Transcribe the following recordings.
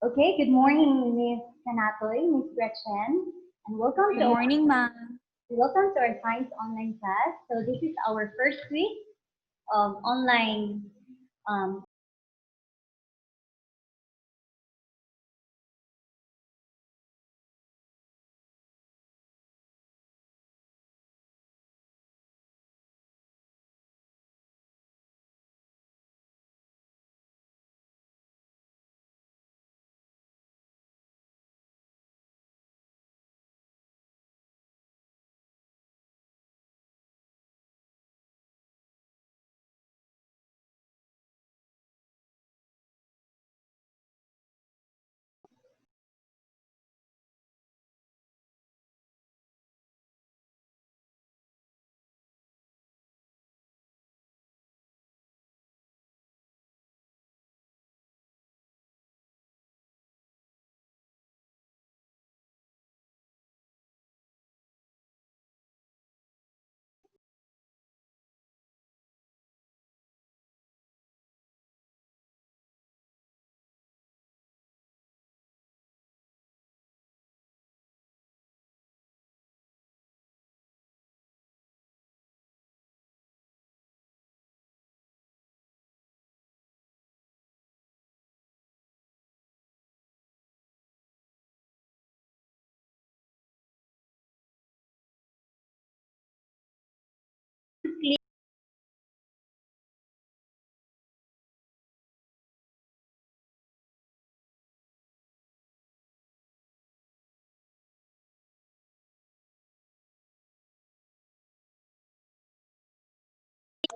Okay, good morning, Miss Kanatoy, Miss Gretchen, and Good morning, ma'am. welcome to our science online class. So this is our first week of online um,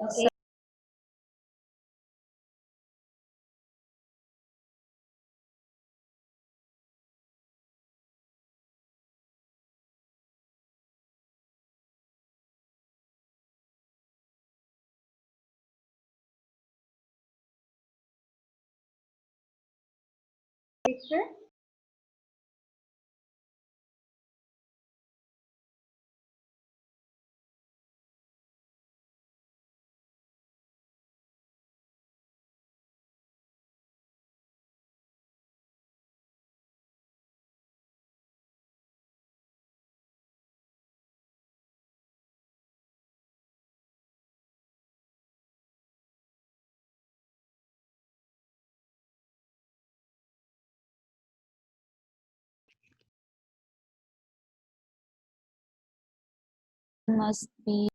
okay. Picture. Must be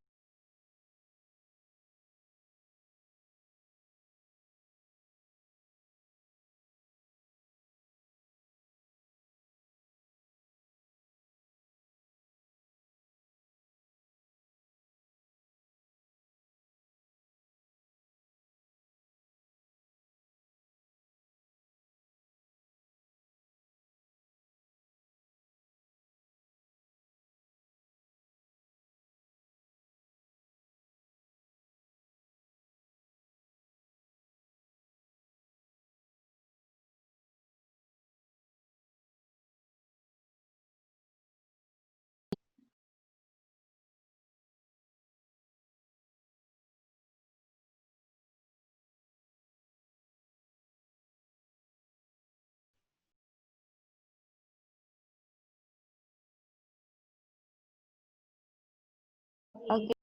okay.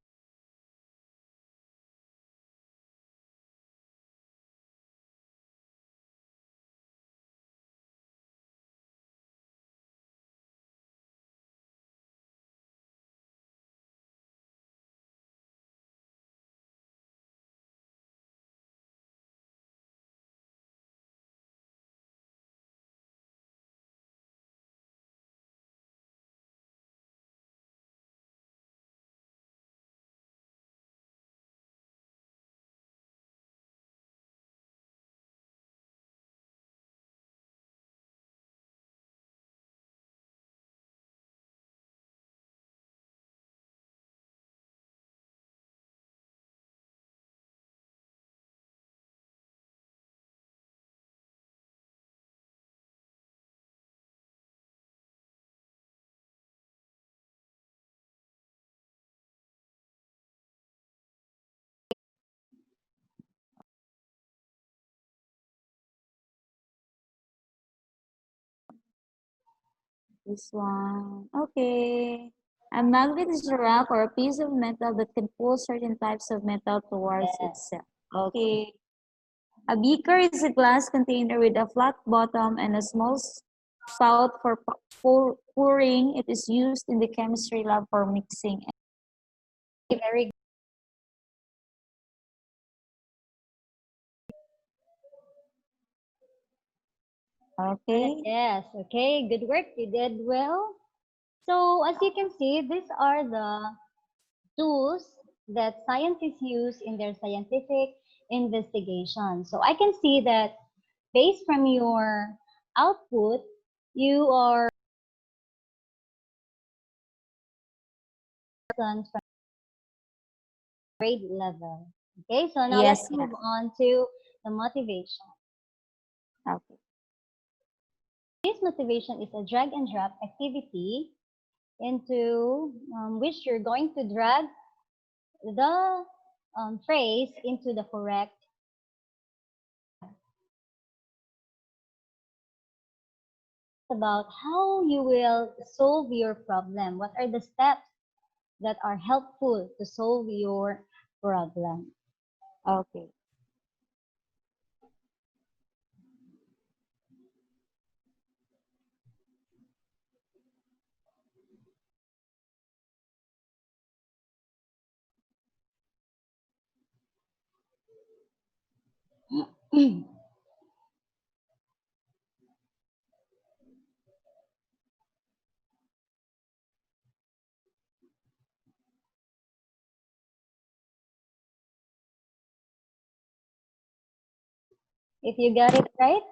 This one. Okay. A magnet is a rock or a piece of metal that can pull certain types of metal towards Yes. itself. Okay. A beaker is a glass container with a flat bottom and a small spout for pouring. It is used in the chemistry lab for mixing. Very good. Okay. Yes. Okay. Good work. You did well. So as you can see, these are the tools that scientists use in their scientific investigation. So I can see that based from your output, you are from grade level. Okay, so now let's Yes, move yes. on to the motivation. Okay. This motivation is a drag and drop activity into which you're going to drag the phrase into the correct about how you will solve your problem. What are the steps that are helpful to solve your problem? Okay. If you got it right,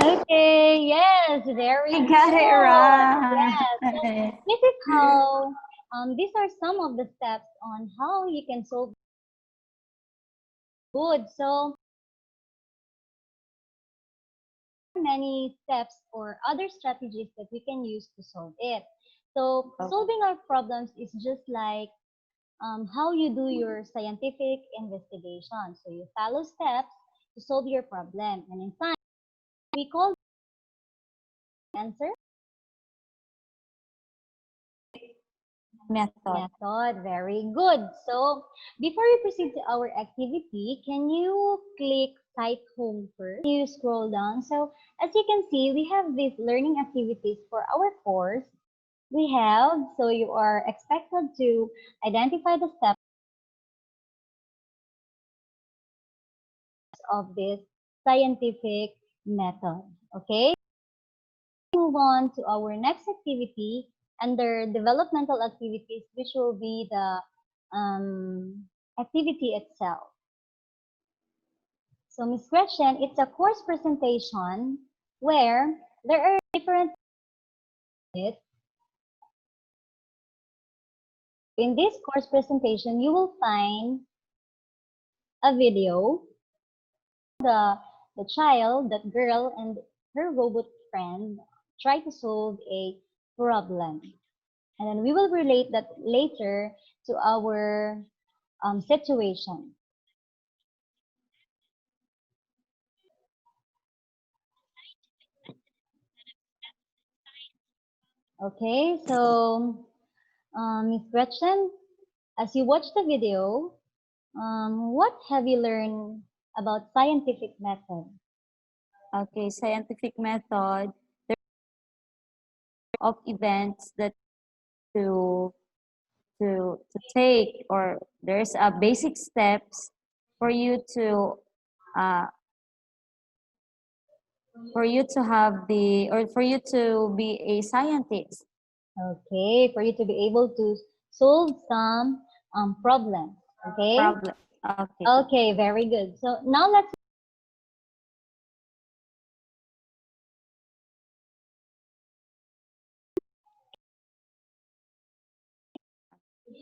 okay, yes, very I good. got it Yes, so right. this is how, these are some of the steps on how you can solve good. So many steps or other strategies that we can use to solve it. So Okay. solving our problems is just like how you do your scientific investigation. So you follow steps to solve your problem. And in science, we call the answer Method. method. Very good. So before we proceed to our activity, can you click Site Home first? You scroll down. So as you can see, we have these learning activities for our course. We have, so you are expected to identify the steps of this scientific method. Okay? Move on to our next activity under developmental activities, which will be the activity itself. So, Miss Gretchen, it's a course presentation where there are different. In this course presentation, you will find a video. The child, that girl, and her robot friend try to solve a problem. And then we will relate that later to our situation. Okay, so Miss Gretchen, as you watch the video, what have you learned about scientific method? Okay. Scientific method of events that to to take, or there's a basic steps for you to uh, have the, or for you to be a scientist. Okay, for you to be able to solve some problems. Okay. Problem. Okay. Okay, very good. So now let's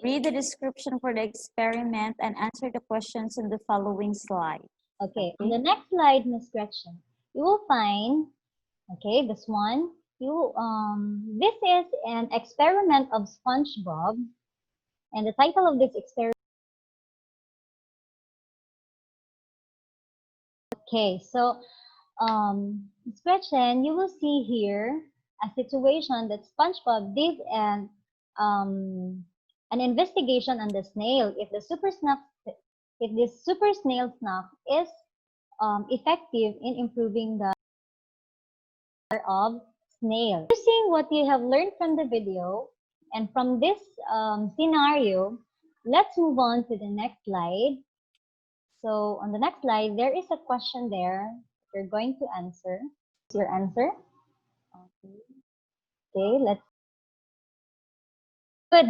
Read the description for the experiment and answer the questions in the following slide. okay. On Okay. the next slide, Miss Gretchen, you will find okay this one. This is an experiment of SpongeBob, and the title of this experiment. Okay, so Ms. Gretchen, you will see here a situation that SpongeBob did an investigation on the snail. If this super snail snack is effective in improving the of snail. Using what you have learned from the video and from this scenario, let's move on to the next slide. So on the next slide, there is a question there you're going to answer. Your answer. Okay, let's. Good.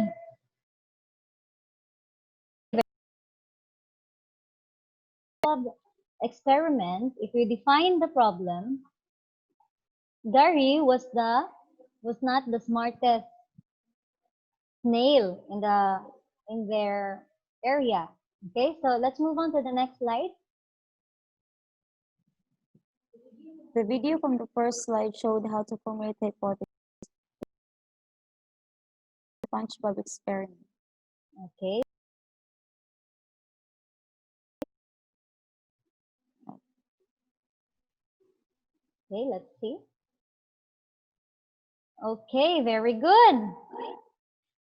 Experiment. If we define the problem, Gary was not the smartest snail in their area. Okay, so let's move on to the next slide. The video from the first slide showed how to formulate the hypothesis of the SpongeBob experiment. Okay. Okay, let's see. Okay, very good.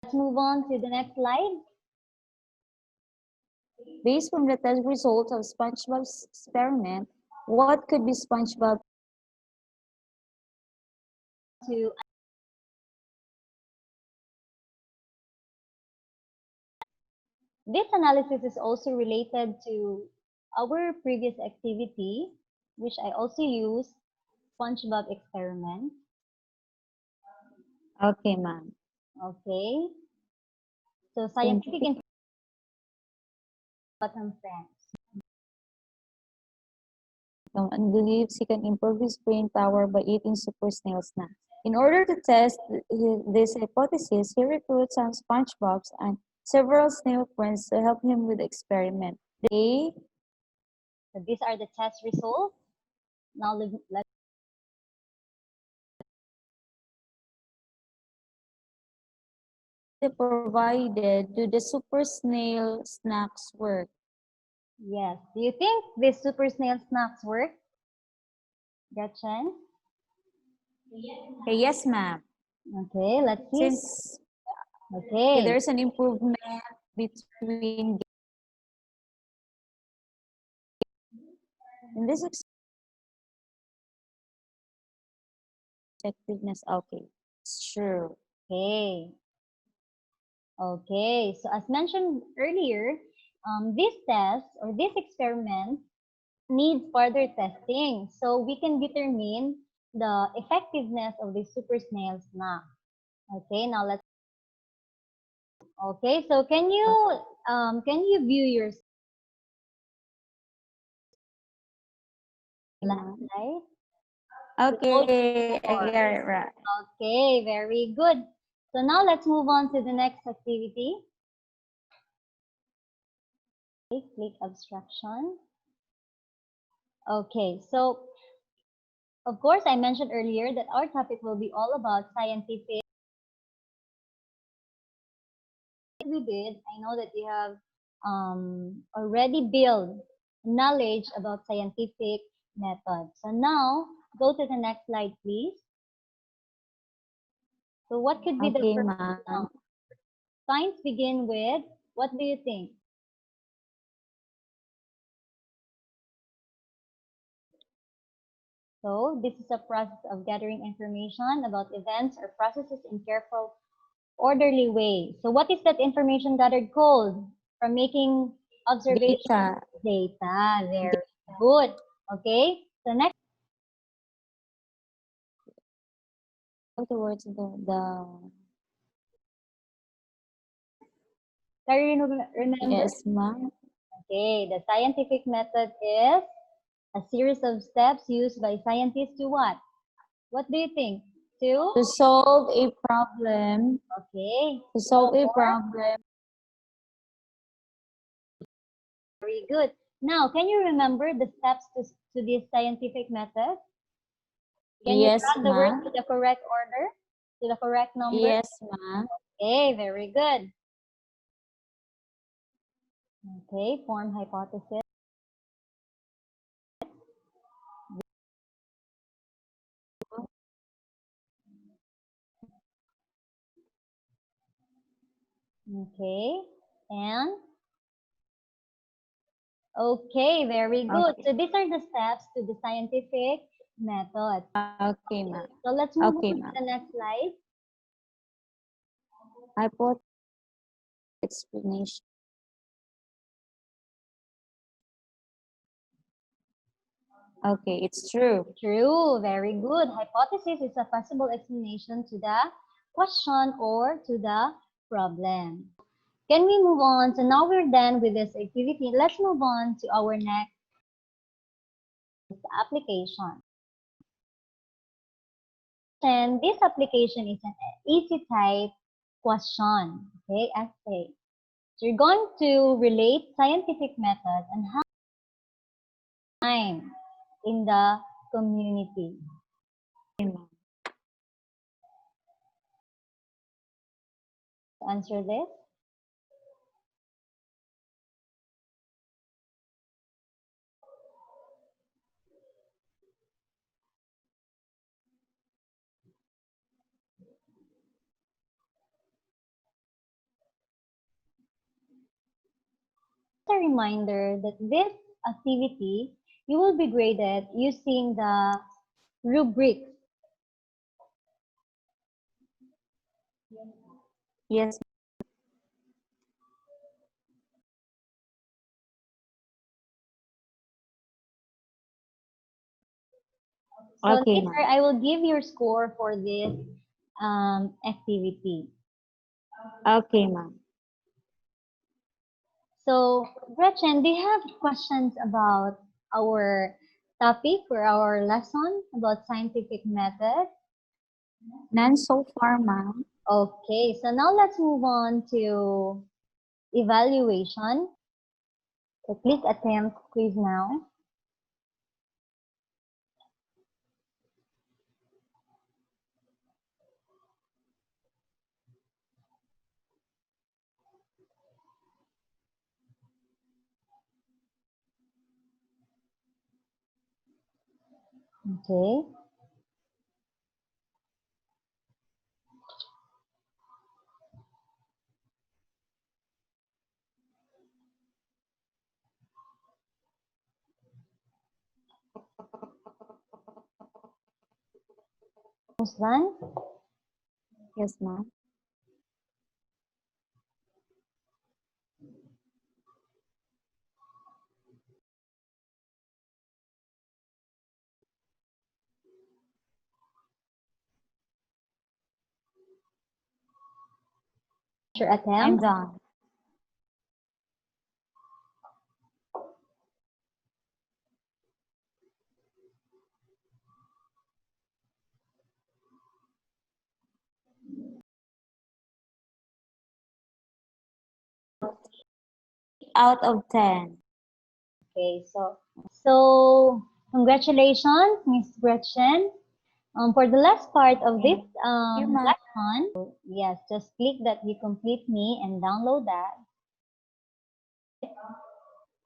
Let's move on to the next slide. Based on the test results of SpongeBob's experiment, what could be SpongeBob? To this analysis is also related to our previous activity, which I also use SpongeBob experiment. Okay, ma'am. Okay. So Thank scientific you. information bottom friends. And believes he can improve his brain power by eating super snail snacks. In order to test this hypothesis, he recruits some SpongeBob's and several snail friends to help him with the experiment. They So these are the test results. Now let's provided do the super snail snacks work? yes. Do you think these super snail snacks work? Gretchen? Okay, yes, ma'am. Okay, let's see. Since Okay. there's an improvement between in this effectiveness. Okay, it's true. Okay. Okay. So as mentioned earlier, this test or this experiment needs further testing so we can determine the effectiveness of the super snail snack. Okay, now let's. Okay, so can you view your last slide? Okay, I get it right. Okay, very good. So now let's move on to the next activity. Okay, click abstraction. Okay, so of course I mentioned earlier that our topic will be all about scientific. We did, I know that you have already built knowledge about scientific methods. So now go to the next slide, please. So what could be the Okay, first ma'am. signs begin with? What do you think? So this is a process of gathering information about events or processes in careful, orderly way. So what is that information gathered called? From making observations? Data. Data. Very good. Okay. So next, Towards the can you remember? yes, ma'am. Okay. The scientific method is a series of steps used by scientists to what? What do you think? To? To solve a problem. Okay. To solve a More? problem. Very good. Now, can you remember the steps to this scientific method? Can you Yes, add the word ma'am. to the correct order? To the correct number? Yes, ma'am. Okay, very good. Okay, form hypothesis. Okay. And okay, very good. Okay. So these are the steps to the scientific method. Okay, ma'am. So let's move Okay, on to ma'am. the next slide. Hypothesis explanation. Okay, it's true. True, very good. Hypothesis is a possible explanation to the question or to the problem. Can we move on? So now we're done with this activity. Let's move on to our next application. And this application is an easy type question, okay, essay. So you're going to relate scientific method and how time in the community. Okay, ma'am. Answer this. A reminder that this activity, you will be graded using the rubrics. Yes. So Okay, later, ma'am. I will give your score for this activity. Okay, ma'am. So, Gretchen, do you have questions about our topic or our lesson about scientific method? None so far, ma'am. Okay, so now let's move on to evaluation. So please attempt quiz now. Okay. Almost done. Yes, ma'am. Your I'm attempt. done. Out of 10. Okay, so congratulations, Miss Gretchen. For the last part of this Thank you, ma'am. lesson, yes, just click that you complete me and download that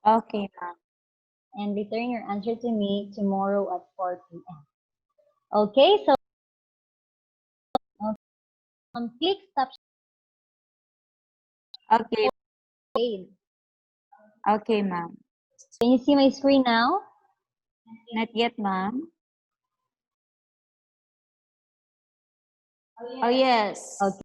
Okay, ma'am. and return your answer to me tomorrow at 4 p.m. Okay, so click stop Okay. share. Okay, ma'am. Can you see my screen now? Not yet, ma'am. Oh, yes. Okay.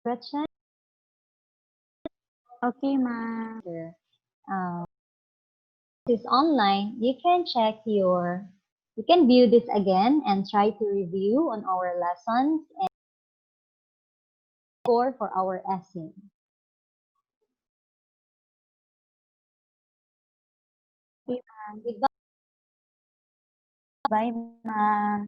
Gretchen, Okay, ma'am. uh, this is online. You can view this again and try to review on our lessons and score for our essay. Okay, ma'am. Goodbye. Bye, ma'am.